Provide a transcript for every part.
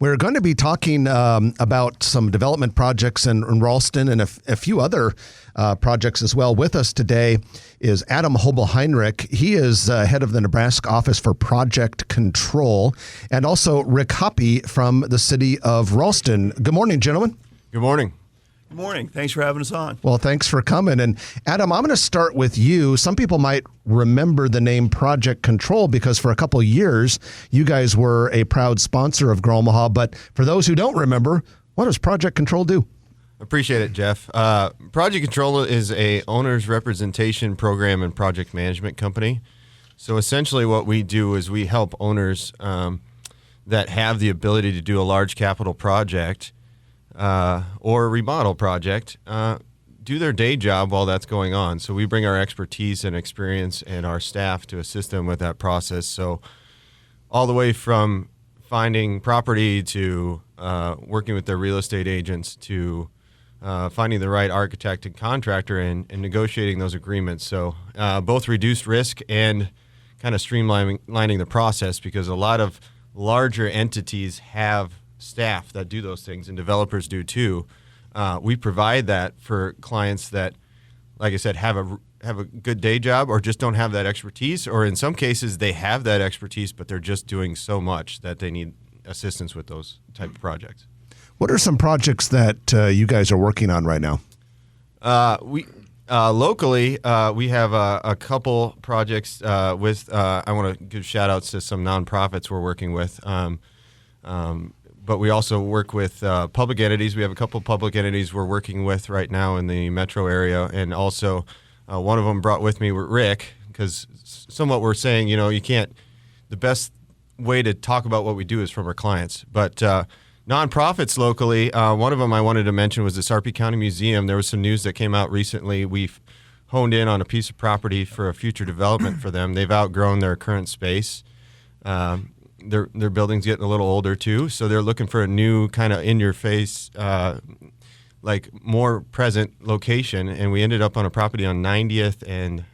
We're going to be talking about some development projects in Ralston and a few other projects as well. With us today is Adam Hoebelheinrich. He is head of the Nebraska Office for Project Control, and also Rick Hoppe from the city of Ralston. Good morning, gentlemen. Good morning. Good morning. Thanks for having us on. Well, thanks for coming. And Adam, I'm going to start with you. Some people might remember the name Project Control because for a couple of years, you guys were a proud sponsor of Grow Omaha. But for those who don't remember, what does Project Control do? Appreciate it, Jeff. Project Control is a owner's representation program and project management company. So essentially what we do is we help owners that have the ability to do a large capital project or a remodel project, do their day job while that's going on. So we bring our expertise and experience and our staff to assist them with that process. So all the way from finding property to working with their real estate agents to finding the right architect and contractor and negotiating those agreements. So both reduced risk and kind of streamlining the process, because a lot of larger entities have staff that do those things, and developers do too. We provide that for clients that, like I said, have a good day job or just don't have that expertise, or in some cases they have that expertise but they're just doing so much that they need assistance with those type of projects. What are some projects that you guys are working on right now? We locally we have a couple projects with. I want to give shout outs to some nonprofits we're working with. But we also work with public entities. We have a couple public entities we're working with right now in the metro area, and also one of them brought with me Rick, because somewhat we're saying, you can't. The best way to talk about what we do is from our clients. But nonprofits locally, one of them I wanted to mention was the Sarpy County Museum. There was some news that came out recently. We've honed in on a piece of property for a future development for them. They've outgrown their current space. Their building's getting a little older too, so they're looking for a new kind of in-your-face, like more present location. And we ended up on a property on 90th and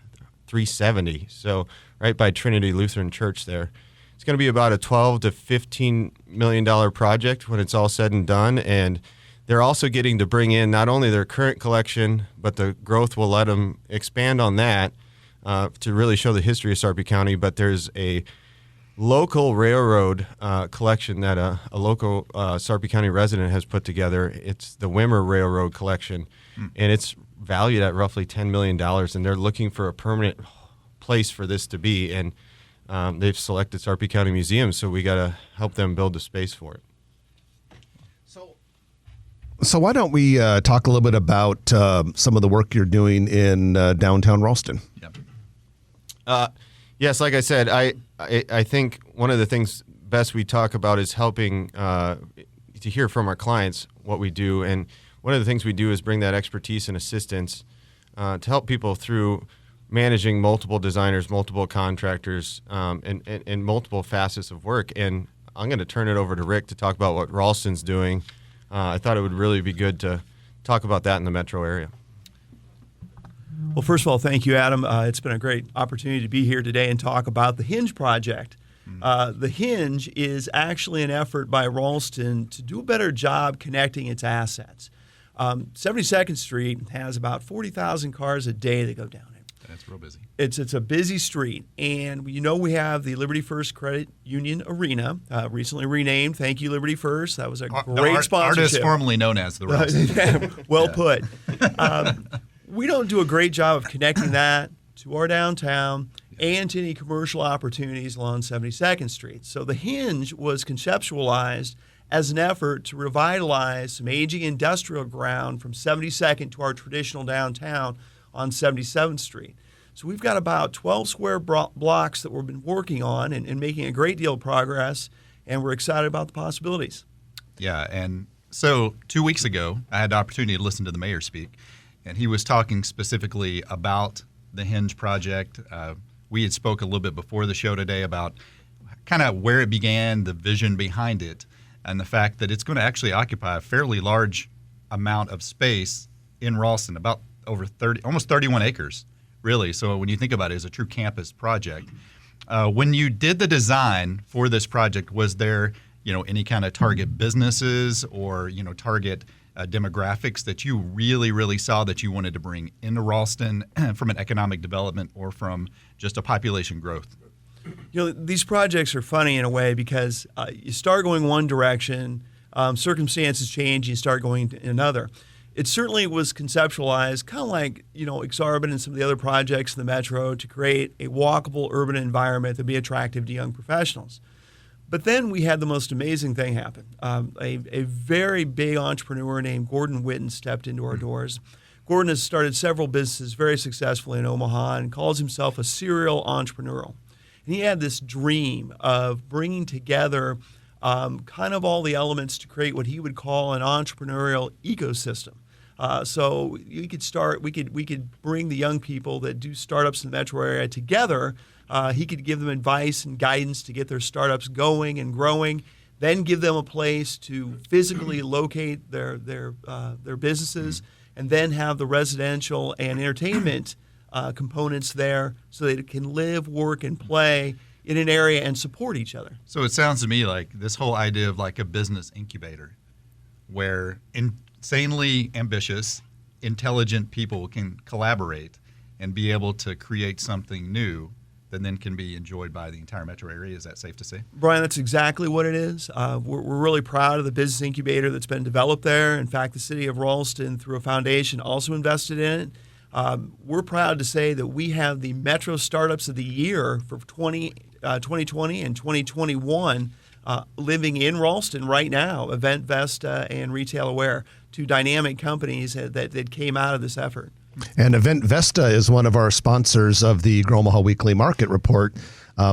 370, so right by Trinity Lutheran Church there. It's going to be about a $12 to $15 million project when it's all said and done, and they're also getting to bring in not only their current collection, but the growth will let them expand on that to really show the history of Sarpy County. But there's a local railroad collection that a local Sarpy County resident has put together. It's the Wimmer Railroad Collection, and it's valued at roughly $10 million, and they're looking for a permanent place for this to be, and they've selected Sarpy County Museum, so we got to help them build a space for it. So why don't we talk a little bit about some of the work you're doing in downtown Ralston? Yep. Yes, like I said, I think one of the things best we talk about is helping to hear from our clients what we do. And one of the things we do is bring that expertise and assistance to help people through managing multiple designers, multiple contractors, and multiple facets of work. And I'm going to turn it over to Rick to talk about what Ralston's doing. I thought it would really be good to talk about that in the metro area. Well, first of all, thank you, Adam. It's been a great opportunity to be here today and talk about the Hinge Project. The Hinge is actually an effort by Ralston to do a better job connecting its assets. 72nd Street has about 40,000 cars a day that go down it. That's real busy. It's a busy street, and we have the Liberty First Credit Union Arena, recently renamed. Thank you, Liberty First. That was a great sponsorship. Artist formerly known as the Ralston. Well put. We don't do a great job of connecting that to our downtown and to any commercial opportunities along 72nd Street. So the Hinge was conceptualized as an effort to revitalize some aging industrial ground from 72nd to our traditional downtown on 77th Street. So we've got about 12 square blocks that we've been working on and making a great deal of progress, and we're excited about the possibilities. Yeah, and so 2 weeks ago, I had the opportunity to listen to the mayor speak, and he was talking specifically about the Hinge project. We had spoke a little bit before the show today about kind of where it began, the vision behind it, and the fact that it's going to actually occupy a fairly large amount of space in Ralston, about over 30, almost 31 acres, really. So when you think about it as a true campus project, when you did the design for this project, was there any kind of target businesses or, target demographics that you really, really saw that you wanted to bring into Ralston from an economic development or from just a population growth? These projects are funny in a way because you start going one direction, circumstances change, you start going in another. It certainly was conceptualized kind of like, Exarban and some of the other projects in the metro to create a walkable urban environment that would be attractive to young professionals. But then we had the most amazing thing happen. A very big entrepreneur named Gordon Witten stepped into our doors. Gordon has started several businesses very successfully in Omaha and calls himself a serial entrepreneurial. And he had this dream of bringing together kind of all the elements to create what he would call an entrepreneurial ecosystem. So we could bring the young people that do startups in the metro area together. He could give them advice and guidance to get their startups going and growing, then give them a place to physically locate their businesses, and then have the residential and entertainment components there so they can live, work, and play in an area and support each other. So it sounds to me like this whole idea of like a business incubator where insanely ambitious, intelligent people can collaborate and be able to create something new that then can be enjoyed by the entire metro area. Is that safe to say? Brian, that's exactly what it is. We're really proud of the business incubator that's been developed there. In fact, the city of Ralston, through a foundation, also invested in it. We're proud to say that we have the Metro Startups of the Year for 2020 and 2021 living in Ralston right now, Event Vesta and Retail Aware, two dynamic companies that came out of this effort. And Event Vesta is one of our sponsors of the Omaha Weekly Market Report.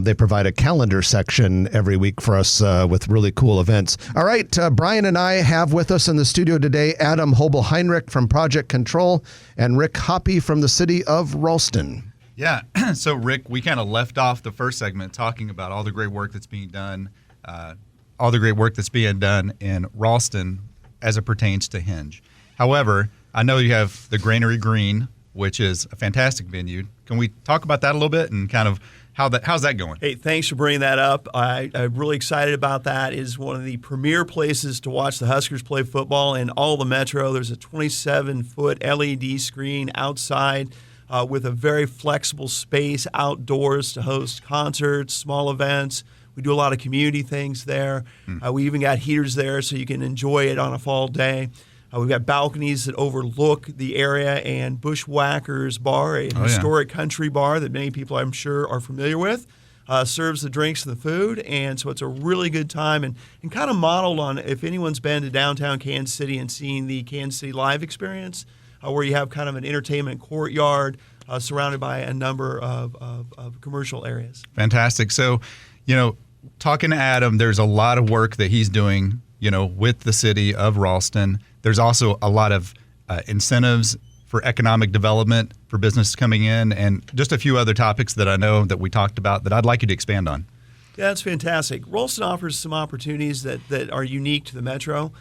They provide a calendar section every week for us with really cool events. All right, Brian and I have with us in the studio today Adam Hoebelheinrich from Project Control and Rick Hoppe from the city of Ralston. Yeah, so Rick, we kind of left off the first segment talking about all the great work that's being done, in Ralston as it pertains to Hinge. However, I know you have the Granary Green, which is a fantastic venue. Can we talk about that a little bit and kind of how's that going? Hey, thanks for bringing that up. I'm really excited about that. It is one of the premier places to watch the Huskers play football in all the metro. There's a 27-foot LED screen outside with a very flexible space outdoors to host concerts, small events. We do a lot of community things there. We even got heaters there so you can enjoy it on a fall day. We've got balconies that overlook the area, and Bushwhackers Bar, a historic country bar that many people I'm sure are familiar with, serves the drinks and the food. And so it's a really good time and kind of modeled on if anyone's been to downtown Kansas City and seen the Kansas City Live experience, where you have kind of an entertainment courtyard surrounded by a number of commercial areas. Fantastic. So, talking to Adam, there's a lot of work that he's doing, with the city of Ralston. There's also a lot of incentives for economic development for business coming in, and just a few other topics that I know that we talked about that I'd like you to expand on. Yeah, that's fantastic. Ralston offers some opportunities that are unique to the metro.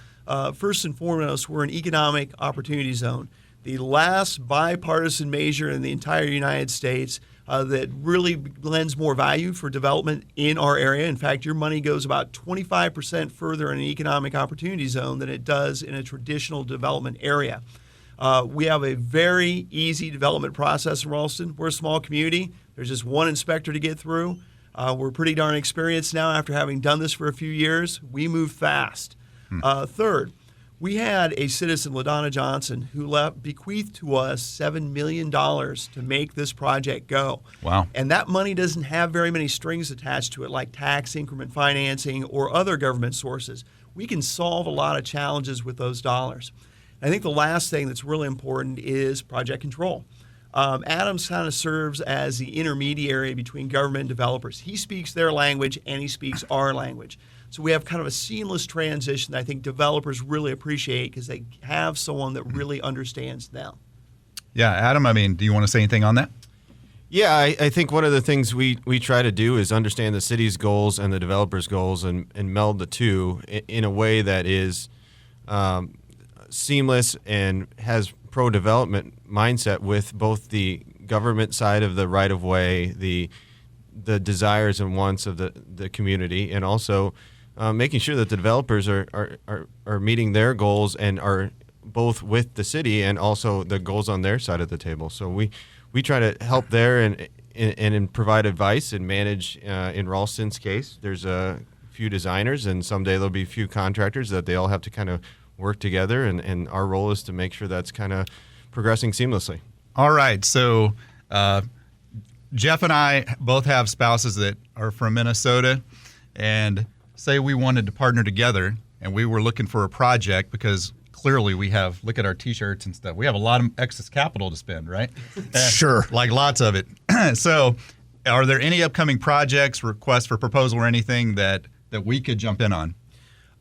First and foremost, we're an economic opportunity zone, the last bipartisan measure in the entire United States that really lends more value for development in our area. In fact, your money goes about 25% further in an economic opportunity zone than it does in a traditional development area. We have a very easy development process in Ralston. We're a small community. There's just one inspector to get through. We're pretty darn experienced now after having done this for a few years. We move fast. Third, we had a citizen, LaDonna Johnson, who bequeathed to us $7 million to make this project go. Wow. And that money doesn't have very many strings attached to it, like tax increment financing or other government sources. We can solve a lot of challenges with those dollars. I think the last thing that's really important is Project Control. Adams kind of serves as the intermediary between government and developers. He speaks their language and he speaks our language. So we have kind of a seamless transition that I think developers really appreciate because they have someone that really understands them. Yeah, Adam, do you want to say anything on that? Yeah, I think one of the things we try to do is understand the city's goals and the developers' goals and meld the two in a way that is seamless and has pro-development mindset with both the government side of the right-of-way, the desires and wants of the community, and also making sure that the developers are meeting their goals and are both with the city and also the goals on their side of the table. So we try to help there and provide advice and manage. In Ralston's case, there's a few designers, and someday there'll be a few contractors that they all have to kind of work together, and our role is to make sure that's kind of progressing seamlessly. All right, so Jeff and I both have spouses that are from Minnesota, and say we wanted to partner together and we were looking for a project because clearly we have, look at our T-shirts and stuff, we have a lot of excess capital to spend, right? Sure. Like lots of it. So are there any upcoming projects, requests for proposal or anything that we could jump in on?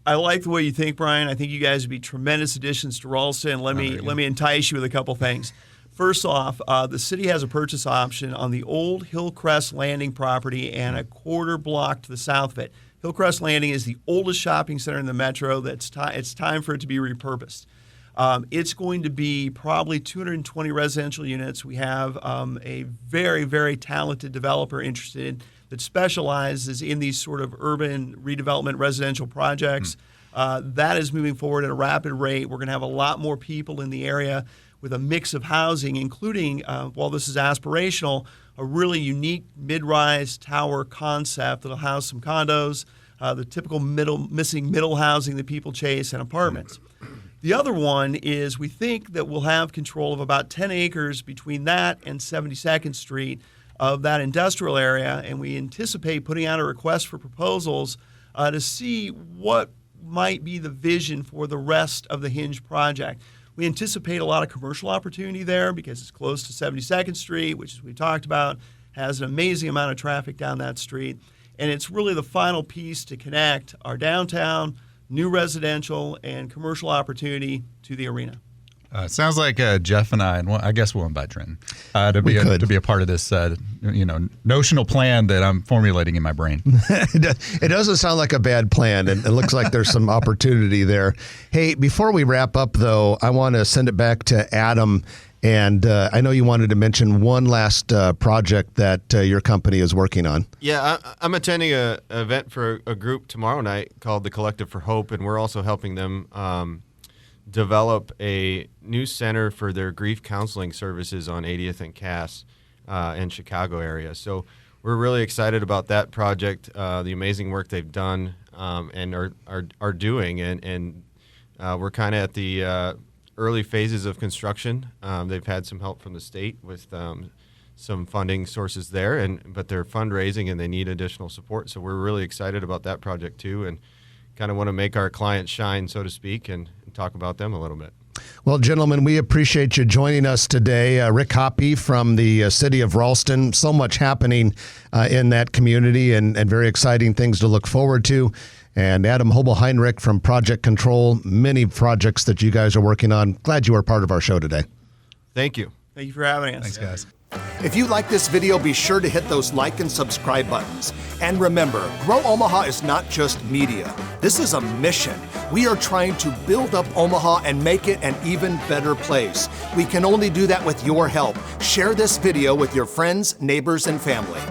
I like the way you think, Brian. I think you guys would be tremendous additions to Ralston. Let me entice you with a couple things. First off, the city has a purchase option on the old Hillcrest Landing property and a quarter block to the south of it. Hillcrest Landing is the oldest shopping center in the metro. It's time for it to be repurposed. It's going to be probably 220 residential units. We have a very, very talented developer interested that specializes in these sort of urban redevelopment residential projects. That is moving forward at a rapid rate. We're going to have a lot more people in the area with a mix of housing, including, while this is aspirational, a really unique mid-rise tower concept that'll house some condos, the typical missing middle housing that people chase, and apartments. The other one is we think that we'll have control of about 10 acres between that and 72nd Street of that industrial area, and we anticipate putting out a request for proposals to see what might be the vision for the rest of the Hinge project. We anticipate a lot of commercial opportunity there because it's close to 72nd Street, which, as we talked about, has an amazing amount of traffic down that street. And it's really the final piece to connect our downtown, new residential, and commercial opportunity to the arena. Sounds like Jeff and I, and I guess we'll invite Trenton to be a part of this, notional plan that I'm formulating in my brain. It doesn't sound like a bad plan, and it looks like there's some opportunity there. Hey, before we wrap up, though, I want to send it back to Adam, and I know you wanted to mention one last project that your company is working on. Yeah, I'm attending an event for a group tomorrow night called the Collective for Hope, and we're also helping them develop a new center for their grief counseling services on 80th and Cass in Chicago area. So we're really excited about that project, the amazing work they've done and are doing. And we're kind of at the early phases of construction. They've had some help from the state with some funding sources there, but they're fundraising and they need additional support. So we're really excited about that project too, and kind of want to make our clients shine, so to speak, and talk about them a little bit. Well, gentlemen, we appreciate you joining us today. Rick Hoppe from the city of Ralston. So much happening in that community and very exciting things to look forward to. And Adam Hoebelheinrich from Project Control. Many projects that you guys are working on. Glad you were part of our show today. Thank you. Thank you for having us. Thanks, guys. If you like this video, be sure to hit those like and subscribe buttons. And remember, Grow Omaha is not just media. This is a mission. We are trying to build up Omaha and make it an even better place. We can only do that with your help. Share this video with your friends, neighbors, and family.